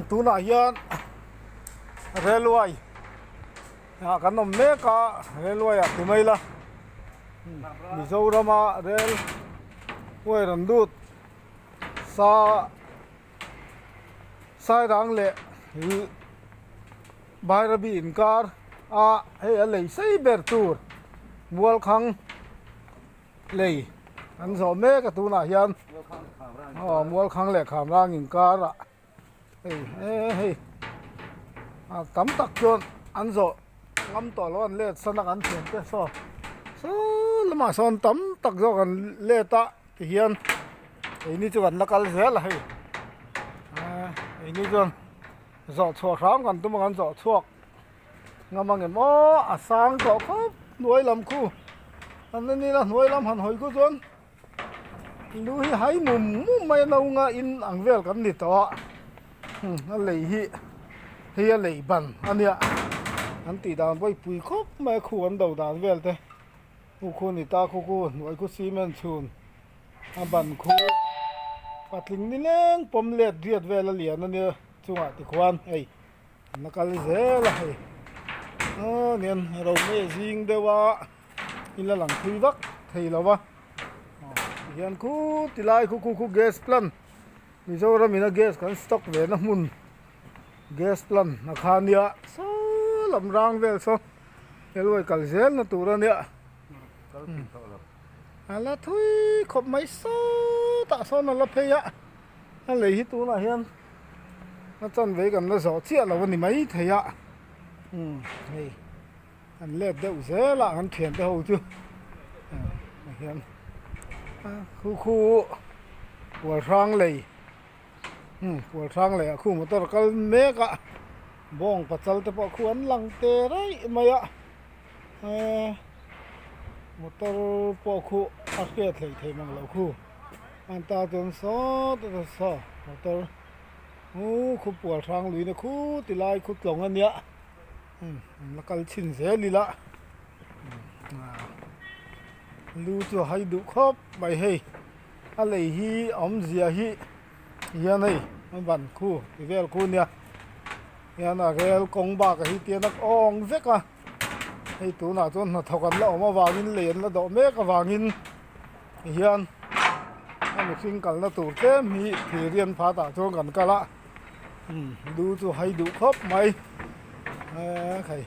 tu na hian railway kan nom me ka railway a ti mai la Mizoram rail way ran dut sai rang le Bhairabi inkar a hey lei sei ber tur mual khang lei an zo me ka tu na hian mual khang le kham rang inkar a hey tam tak chon an zo ngam to lon le sanak an thiam te so lama son tam tak zo kan le ta ti hian ni chu kan nakal zel hei ni chon zo chho ram kan tu man zo chuak ngamang mo asang to khop nuai lam khu an ni la nuai lam han hoi ku chon lu hi hai mum mai no nga in angvel kan ni to lei hi lei ban ania an ti dan boi pui khop mai khu an do dan vel te khu ni ta khu nuai khu cement chun a ban khu patling ni leng pom let riat vel lian ania chunga ti khwan ei nakal zel hei nian ro me jing dewa ila lang thui vak thei lawa hian khu tilai khu gas plan Mizoram ina gas kan stock ve na mun gas plan na khania so lam rang vel so eloi kal zel na turania ala thui khop mai so ta so na la pheya an lei hi tu na hian na chan ve kan na zo chia lo ni mai theya hei an le de zela an thian te ho chu hian khu wa rang lei wa rang lei khu motor kal meka bong pachal te po khu an lang te rai maya motor po khu aske thei mang lo khu an ta ton so ta so motor khu pual rang lui na khu tilai khu tlong ania nakal chin zelila lu chu hai du khop bai hei a lei hi om zia hi hian hei an ban khu vel khu nia hian a rel kong ba ka hi tianak ong veka hei tu na chon na thokan la oma wangin len la do me ka wangin hian an sing kal na tur te mi thirian pha ta chon kan kala lu chu hai du khop mai khai